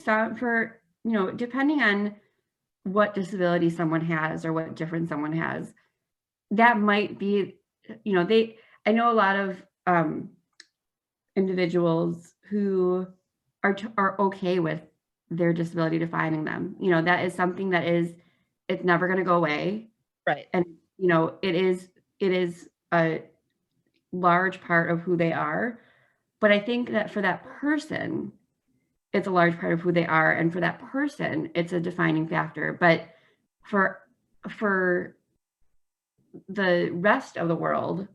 for, depending on what disability someone has or what difference someone has, that might be, I know a lot of individuals who are okay with their disability defining them. That is something it's never going to go away. Right. And, it is a large part of who they are. But I think that for that person, it's a large part of who they are. And for that person, it's a defining factor. But for the rest of the world,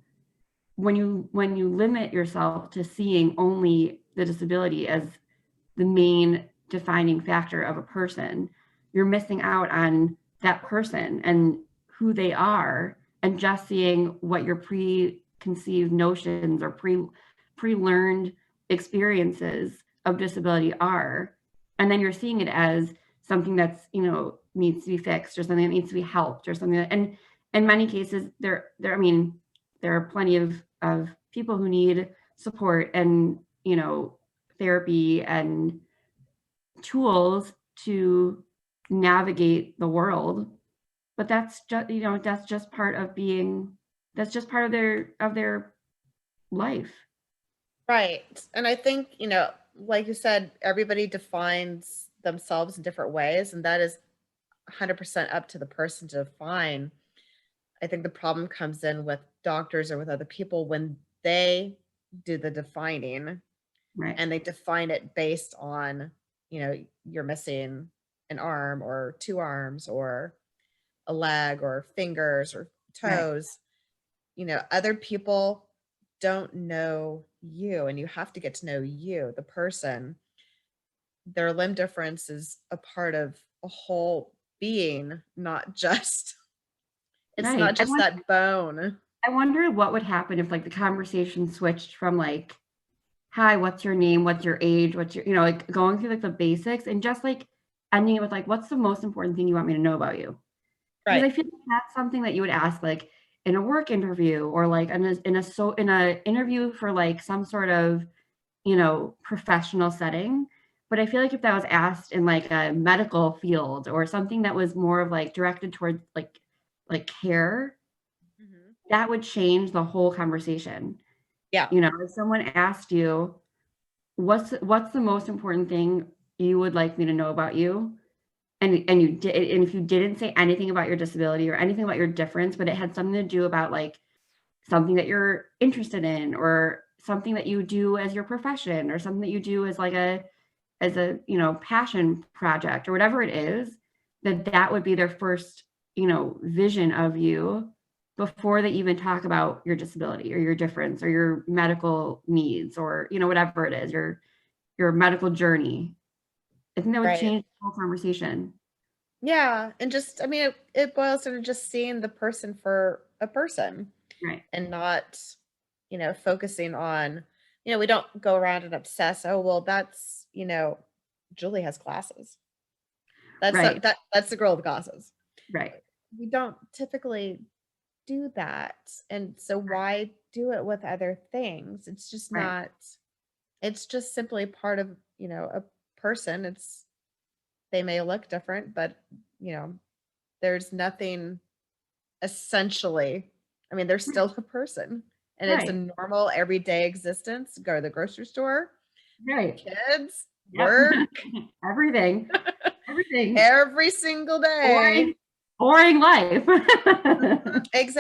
when you limit yourself to seeing only the disability as the main defining factor of a person, you're missing out on that person and who they are, and just seeing what your preconceived notions or pre-learned experiences of disability are. And then you're seeing it as something that's, needs to be fixed, or something that needs to be helped, or something that, and in many cases there are plenty of people who need support and, therapy and tools to navigate the world. But that's just part of their life. Right. And I think, like you said, everybody defines themselves in different ways, and that is 100% up to the person to define. I think the problem comes in with doctors or with other people when they do the defining, Right. and they define it based on, you're missing an arm or two arms or a leg or fingers or toes. Right. Other people don't know you, and you have to get to know you, the person. Their limb difference is a part of a whole being, not just it's Right. not just that bone. I wonder what would happen if, like, the conversation switched from, like, hi, what's your name? What's your age? What's your, like, going through, like, the basics, and just, like, ending it with, like, what's the most important thing you want me to know about you? Because Right. I feel like that's something that you would ask, like, in a work interview, or, like, in a interview for, like, some sort of, professional setting. But I feel like if that was asked in, like, a medical field, or something that was more of, like, directed towards, like care, Mhm. that would change the whole conversation. Yeah. If someone asked you, what's the most important thing you would like me to know about you? And you did, and if you didn't say anything about your disability or anything about your difference, but it had something to do about, like, something that you're interested in, or something that you do as your profession, or something that you do as, like, a passion project, or whatever it is, that would be their first, vision of you, before they even talk about your disability or your difference or your medical needs, or, whatever it is, your medical journey. I think that would Right. change the whole conversation. Yeah, and just I mean, it boils down to just seeing the person for a person, Right. and not, focusing on, we don't go around and obsess, "Oh, well, that's, Julie has glasses. Right. That's the girl with glasses." Right. We don't typically do that, and so why do it with other things? It's just Right. not it's just simply part of, a person. They may look different, but, you know, there's nothing essentially. I mean, they're still a person, and it's a Right. normal everyday existence. Go to the grocery store, Right. kids, Yep. work, Everything. Everything. every single day. Boring, boring life. Exactly.